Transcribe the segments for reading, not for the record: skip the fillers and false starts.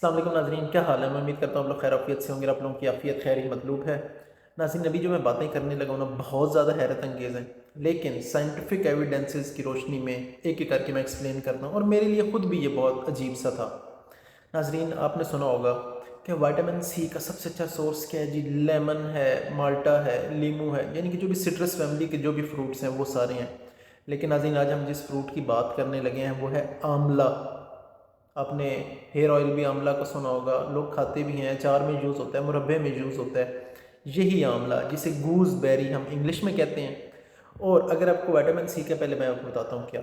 अस्सलाम वालेकुम नाज़रीन, क्या हाल है। मैं उम्मीद करता हूँ आप लोग खैर आफियत से होंगे। आप लोगों की आफियत खैर ही मतलूब है। नाज़रीन, अभी जो मैं बातें करने लगा हूँ ना, बहुत ज़्यादा हैरत अंगेज़ हैं, लेकिन साइंटिफिक एविडेंसेस की रोशनी में एक एक करके मैं एक्सप्लेन करता हूँ और मेरे लिए ख़ुद भी ये बहुत अजीब सा था। नाज़रीन, आपने सुना होगा कि विटामिन सी का सबसे अच्छा सोर्स क्या है जी? लेमन है, माल्टा है, लीमू है, यानी कि जो भी सिट्रस फैमिली के जो भी फ्रूट्स हैं वो सारे हैं। लेकिन नाज़रीन, आज हम जिस फ्रूट की बात करने लगे हैं वो है आंवला। आपने हेयर ऑयल भी आंवला का सुना होगा, लोग खाते भी हैं, अचार में यूज़ होता है, मुरब्बे में यूज़ होता है। यही आंवला जिसे गूसबेरी हम इंग्लिश में कहते हैं। और अगर आपको विटामिन सी का, पहले मैं आपको बताता हूँ क्या।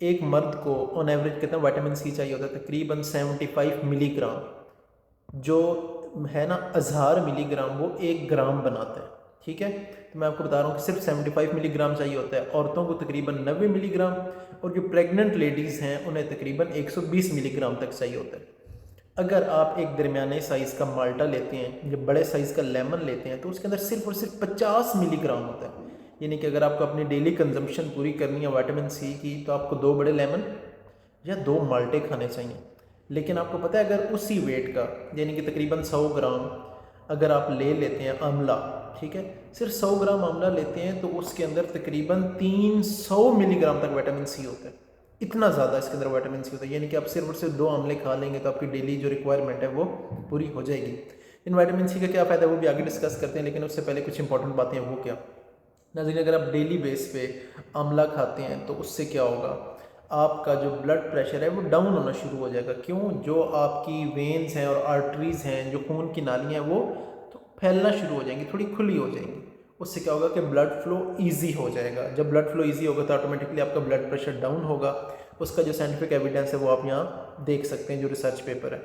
एक मर्द को ऑन एवरेज कितना विटामिन सी चाहिए होता है? तकरीबन 75 मिलीग्राम। जो है ना 1000 मिलीग्राम, वो 1 ग्राम बनाता है। ठीक है, तो मैं आपको बता रहा हूँ कि सिर्फ 75 मिलीग्राम चाहिए होता है। औरतों को तकरीबन 90 मिलीग्राम, और जो प्रेग्नेंट लेडीज़ हैं उन्हें तकरीबन 120 मिलीग्राम तक चाहिए होता है। अगर आप एक दरमियाने साइज़ का माल्टा लेते हैं, जब बड़े साइज़ का लेमन लेते हैं, तो उसके अंदर सिर्फ और सिर्फ 50 मिलीग्राम होता है। यानी कि अगर आपको अपनी डेली कंजम्पशन पूरी करनी है विटामिन सी की, तो आपको 2 बड़े लेमन या 2 माल्टे खाने चाहिए। लेकिन आपको पता है, अगर उसी वेट का, यानी कि तकरीबन 100 ग्राम अगर आप ले लेते हैं आंवला, ठीक है, सिर्फ 100 ग्राम आंवला लेते हैं, तो उसके अंदर तकरीबन 300 मिलीग्राम तक विटामिन सी होता है। इतना ज़्यादा इसके अंदर विटामिन सी होता है। यानी कि आप सिर्फ और सिर्फ 2 आंवले खा लेंगे तो आपकी डेली जो रिक्वायरमेंट है वो पूरी हो जाएगी। इन विटामिन सी का क्या फ़ायदा है वो भी आगे डिस्कस करते हैं, लेकिन उससे पहले कुछ इंपॉर्टेंट बातें हैं। वो क्या नाज़रीन, अगर आप डेली बेस पे आंवला खाते हैं तो उससे क्या होगा, आपका जो ब्लड प्रेशर है वो डाउन होना शुरू हो जाएगा। क्यों? जो आपकी वेन्स हैं और आर्टरीज़ हैं, जो खून की नालियाँ हैं, वो तो फैलना शुरू हो जाएंगी, थोड़ी खुली हो जाएंगी। उससे क्या होगा कि ब्लड फ्लो ईजी हो जाएगा। जब ब्लड फ्लो ईजी होगा तो ऑटोमेटिकली आपका ब्लड प्रेशर डाउन होगा। उसका जो साइंटिफिक एविडेंस है वो आप यहाँ देख सकते हैं, जो रिसर्च पेपर है।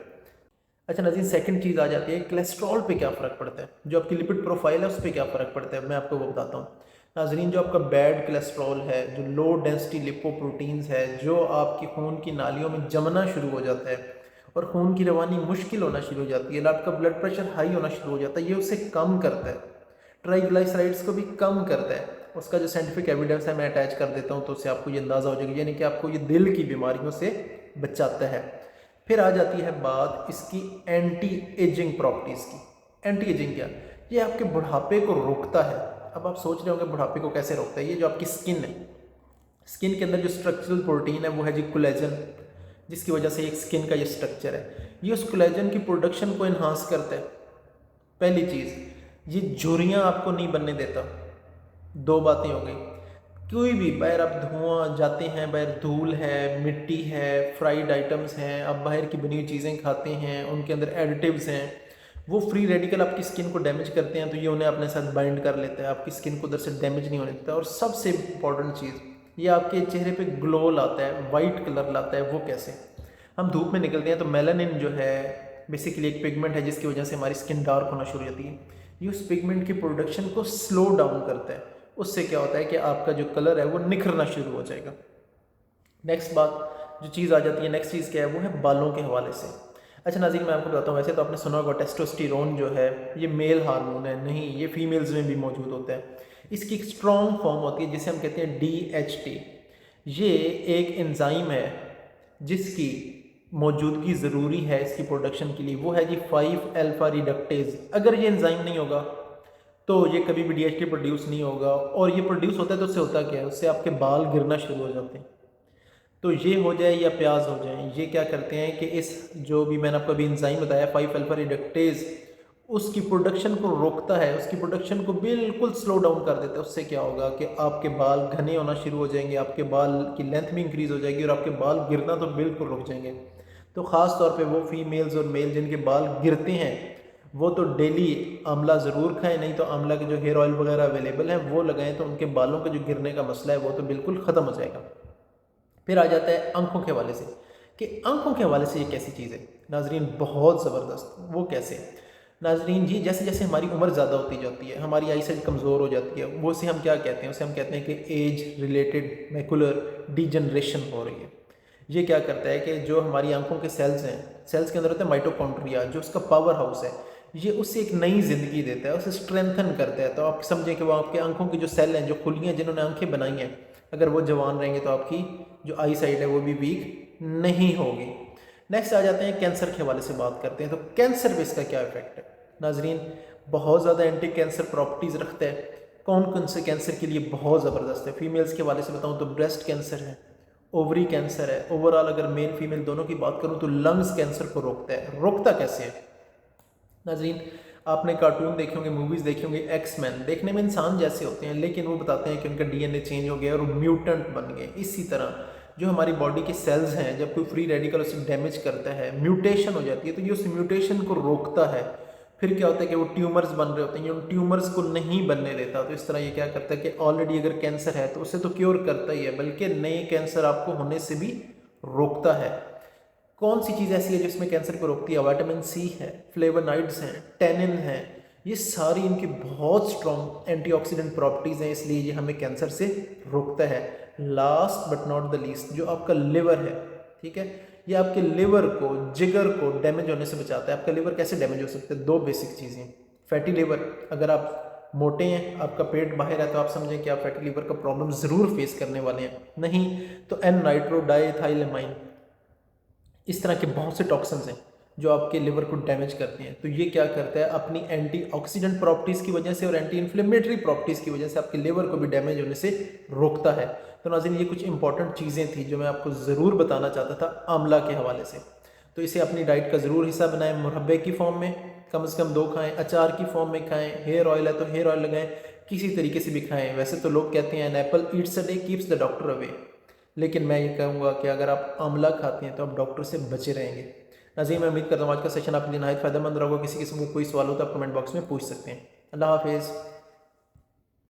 अच्छा नाज़रीन, सेकंड चीज़ आ जाती है, कोलेस्ट्रॉल पे क्या फ़र्क पड़ता है, जो आपकी लिपिड प्रोफाइल है उस पर क्या फ़र्क पड़ता है, मैं आपको वो बताता हूँ। नाज़रीन, जो आपका बैड कोलेस्ट्रॉल है, जो लो डेंसिटी लिपोप्रोटीन्स है, जो आपकी खून की नालियों में जमना शुरू हो जाता है और खून की रवानी मुश्किल होना शुरू हो जाती है, आपका ब्लड प्रेशर हाई होना शुरू हो जाता है, ये उसे कम करता है। ट्राइग्लाइसराइड्स को भी कम करता है। उसका जो साइंटिफिक एविडेंस है मैं अटैच कर देता हूँ, तो उससे आपको ये अंदाज़ा हो जाएगा, यानी कि आपको ये दिल की बीमारियों से बचाता है। फिर आ जाती है बात इसकी एंटी एजिंग प्रॉपर्टीज़ की। एंटी एजिंग क्या? ये आपके बुढ़ापे को रोकता है। अब आप सोच रहे होंगे बुढ़ापे को कैसे रोकता है। ये जो आपकी स्किन है, स्किन के अंदर जो स्ट्रक्चरल प्रोटीन है वो है जी कोलेजन, जिसकी वजह से एक स्किन का ये स्ट्रक्चर है। ये उस कोलेजन की प्रोडक्शन को इन्हांस करता है। पहली चीज़, ये झुर्रियाँ आपको नहीं बनने देता। 2 बातें हो गई। कोई भी बाहर आप धुआं जाते हैं, बाहर धूल है, मिट्टी है, फ्राइड आइटम्स हैं, आप बाहर की बनी हुई चीज़ें खाते हैं, उनके अंदर एडिटिव्स हैं, वो फ्री रेडिकल आपकी स्किन को डैमेज करते हैं, तो ये उन्हें अपने साथ बाइंड कर लेता है, आपकी स्किन को उधर से डैमेज नहीं होने देता। और सबसे इम्पॉर्टेंट चीज़, ये आपके चेहरे पे ग्लो लाता है, वाइट कलर लाता है। वो कैसे? हम धूप में निकलते हैं तो मेलानिन जो है बेसिकली एक पिगमेंट है, जिसकी वजह से हमारी स्किन डार्क होना शुरू हो जाती है। ये उस पिगमेंट की प्रोडक्शन को स्लो डाउन करता है। उससे क्या होता है कि आपका जो कलर है वो निखरना शुरू हो जाएगा। नेक्स्ट बात जो चीज़ आ जाती है, नेक्स्ट चीज़ क्या है, वो है बालों के हवाले से। अच्छा नाज़रीन, मैं आपको बताता हूँ, वैसे तो आपने सुना होगा टेस्टोस्टेरोन जो है ये मेल हार्मोन है। नहीं, ये फीमेल्स में भी मौजूद होता है। इसकी एक स्ट्रॉन्ग फॉर्म होती है जिसे हम कहते हैं DHT। ये एक एंजाइम है जिसकी मौजूदगी ज़रूरी है इसकी प्रोडक्शन के लिए। वो है जी 5 अल्फा रिडक्टेज। अगर ये एंजाइम नहीं होगा तो ये कभी भी DHT प्रोड्यूस नहीं होगा। और ये प्रोड्यूस होता है तो उससे होता क्या है, उससे आपके बाल गिरना शुरू हो जाते हैं। तो ये हो जाए या प्याज हो जाए, ये क्या करते हैं कि इस जो भी मैंने आपको अभी एंजाइम बताया 5 अल्फा रिडक्टेज, उसकी प्रोडक्शन को रोकता है, उसकी प्रोडक्शन को बिल्कुल स्लो डाउन कर देता है। उससे क्या होगा कि आपके बाल घने होना शुरू हो जाएंगे, आपके बाल की लेंथ भी इंक्रीज़ हो जाएगी और आपके बाल गिरना तो बिल्कुल रुक जाएंगे। तो ख़ास तौर पे वो फीमेल्स और मेल जिनके बाल गिरते हैं वो तो डेली आंवला ज़रूर खाएं, नहीं तो आंवला के जो हेयर ऑयल वगैरह अवेलेबल हैं वो लगाएं, तो उनके बालों का जो गिरने का मसला है वो तो बिल्कुल ख़त्म हो जाएगा। फिर आ जाता है आंखों के हवाले से, कि आंखों के हवाले से ये कैसी चीज़ है। नाजरीन, बहुत ज़बरदस्त। वो कैसे? नाजरीन जी, जैसे जैसे हमारी उम्र ज़्यादा होती जाती है, हमारी आई साइट कमज़ोर हो जाती है, वो से हम क्या कहते हैं, उसे हम कहते हैं कि एज रिलेटेड मैकुलर डिजनरेशन हो रही है। ये क्या करता है कि जो हमारी आंखों के सेल्स हैं, सेल्स के अंदर होता है माइटोकॉन्ड्रिया, जो उसका पावर हाउस है, ये उससे एक नई ज़िंदगी देता है, उसे स्ट्रेंथन करता है। तो आप समझें कि वो आपके आंखों की जो सेल हैं, जो खुली हैं, जिन्होंने आंखें बनाई हैं, अगर वो जवान रहेंगे तो आपकी जो आई साइट है वो भी वीक नहीं होगी। नेक्स्ट आ जाते हैं कैंसर के हवाले से बात करते हैं। तो कैंसर पे इसका क्या इफेक्ट है नाजरीन, बहुत ज़्यादा एंटी कैंसर प्रॉपर्टीज़ रखता है। कौन कौन से कैंसर के लिए बहुत ज़बरदस्त है? फीमेल्स के हवाले से बताऊँ तो ब्रेस्ट कैंसर है, ओवरी कैंसर है। ओवरऑल अगर मेल फीमेल दोनों की बात करूँ तो लंग्स कैंसर को रोकता है। रोकता कैसे है नाजरीन? आपने कार्टून देखे होंगे, मूवीज़ देखे होंगे, एक्समैन देखने में इंसान जैसे होते हैं, लेकिन वो बताते हैं कि उनका डीएनए चेंज हो गया और वो म्यूटेंट बन गए। इसी तरह जो हमारी बॉडी के सेल्स हैं, जब कोई फ्री रेडिकल उसे डैमेज करता है, म्यूटेशन हो जाती है, तो ये उस म्यूटेशन को रोकता है। फिर क्या होता है कि वो ट्यूमर्स बन रहे होते हैं, ये उन ट्यूमर्स को नहीं बनने देता। तो इस तरह ये क्या करता है कि ऑलरेडी अगर कैंसर है तो उसे तो क्योर करता ही है, बल्कि नए कैंसर आपको होने से भी रोकता है। कौन सी चीज़ ऐसी है जिसमें कैंसर को रोकती है? विटामिन सी है, फ्लेवोनॉइड्स हैं, टेनिन है, ये सारी इनकी बहुत स्ट्रॉन्ग एंटीऑक्सीडेंट प्रॉपर्टीज़ हैं, इसलिए ये हमें कैंसर से रोकता है। Last but not the least, जो आपका लिवर है, ठीक है, ये आपके लिवर को, जिगर को डैमेज होने से बचाता है। आपका लिवर कैसे डैमेज हो सकता है? दो बेसिक चीज़ें। फैटी लिवर, अगर आप मोटे हैं, आपका पेट बाहर है, तो आप समझें कि आप फैटी लिवर का प्रॉब्लम ज़रूर फेस करने वाले हैं। नहीं तो एन नाइट्रो डाइएथाइलेमाइन, इस तरह के बहुत से टॉक्सिन्स हैं जो आपके लिवर को डैमेज करते हैं। तो ये क्या करता है, अपनी एंटीऑक्सीडेंट प्रॉपर्टीज़ की वजह से और एंटी इन्फ्लेमेटरी प्रॉपर्टीज़ की वजह से आपके लिवर को भी डैमेज होने से रोकता है। तो नाज़रीन, ये कुछ इंपॉर्टेंट चीज़ें थी जो मैं आपको ज़रूर बताना चाहता था आंवला के हवाले से। तो इसे अपनी डाइट का ज़रूर हिस्सा बनाएं। मुरब्बे की फॉर्म में कम से कम 2 खाएँ, अचार की फॉर्म में खाएँ, हेयर ऑयल है तो हेयर ऑयल लगाएं, किसी तरीके से भी खाएँ। वैसे तो लोग कहते हैं an apple eats a day keeps the doctor away, लेकिन मैं ये कहूँगा कि अगर आप आंवला खाते हैं तो आप डॉक्टर से बचे रहेंगे। नाज़रीन, मैं उम्मीद करता हूँ आज का सेशन आपके लिए नहायत फ़ायदेमंद रहा होगा। किसी किस्म का कोई सवाल हो तो आप कमेंट बॉक्स में पूछ सकते हैं। अल्लाह हाफिज़।